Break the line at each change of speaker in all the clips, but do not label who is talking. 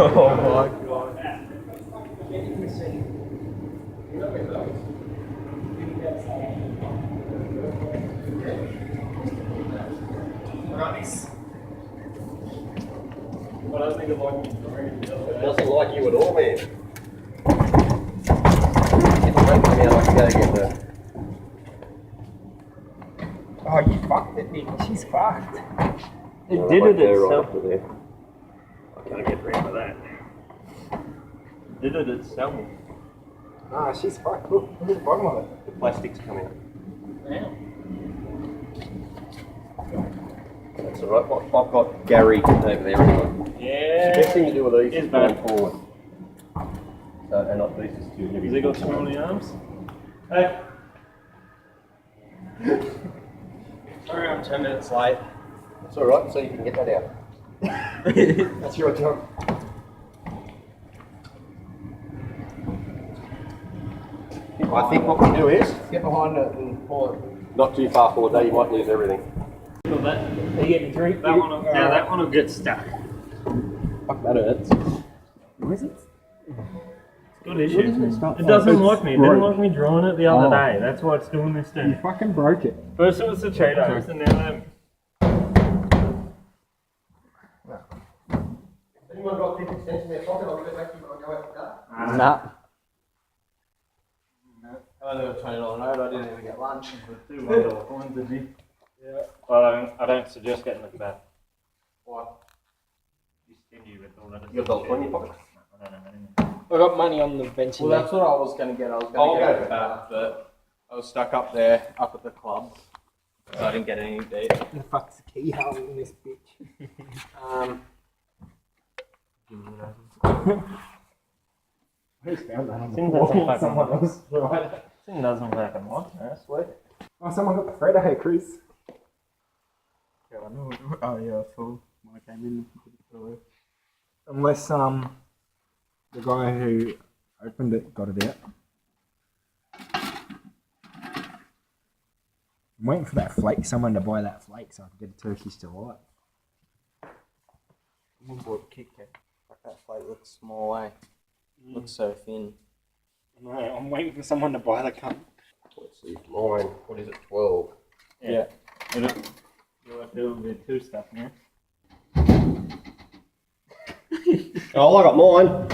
Oh my god. I don't think it like me.
It doesn't like you at all, man. If I wait for me, I can go get the...
Oh, you fucked it, Nick. She's fucked. It
Well,
did
I
it
might go
itself.
right up to there. I can't get rid of that.
Did it itself.
Ah, she's fucked. Look at the bottom of it.
The plastic's coming out.
Yeah.
That's alright. I've got Gary over there anyway.
Yeah.
The best thing to do with these
It's
is going
bad.
forward. So, and not these is too heavy.
Has he got smally arms? Hey. Sorry, I'm 10 minutes late.
It's alright, so you can get that out.
That's your job.
I think what we do is,
Get behind it and pull it.
not too far forward though, you might lose everything.
Feel that?
Are you getting three?
That one will, now that one will get stuck.
Fuck, that hurts. Where is it?
It's good issue.
It
It doesn't like me. It didn't like me drawing it the other day. That's why it's doing this
You
thing.
fucking broke it.
First it was the Cheetos and now them.
Anyone got 50 cents in their pocket? I'll give it back to you when I go out for that.
Nah.
I only got $20 note, I didn't even get lunch.
Two $1 coins, did you? Yeah. Well, I don't suggest getting the kebab.
Why?
You stingy with all that.
You got $1.20 in your pocket?
I don't know anymore.
I got money on the bench.
Well, that's what I was going to get. I was going to get a kebab, but I was stuck up there, up at the club. So I didn't get any to eat.
the fuck's the keyhole in this bitch? Who's found that on the
Thing
floor?
doesn't fucking
Someone
work.
else. Right.
Thing doesn't fucking want. That's sweet.
Oh, someone got the Freddo here, Kris.
Yeah, I know. Oh, yeah, I saw when I came in.
Unless the guy who opened it got it out. I'm waiting for that flake, someone to buy that flake so I can get a Turkish delight.
Someone bought Kit Kat. Like that plate looks small, eh? Looks so thin.
No, I'm waiting for someone to buy the cup.
Let's see, mine, what is it, 12?
Yeah. You have to do two stuff now.
Oh, I got mine.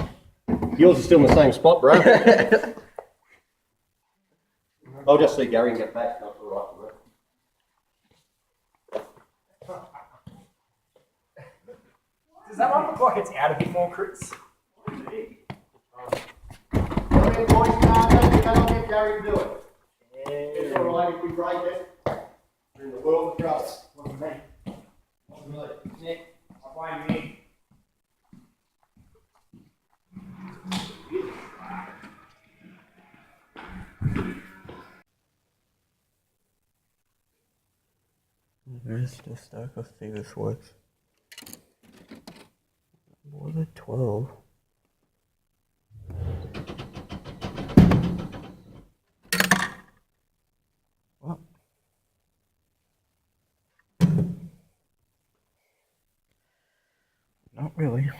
Yours is still in the same spot, bro. I'll just see Gary and get back. That's all right for me.
Does that one look like it's out a bit more, Kris?
That'll get Gary to do it. It's all right if we break it. We're in the world of trouble.
Wasn't me.
Wasn't really.
Nick, I blame me.
Where's the stack? I see this works. What are 12? What? Not really.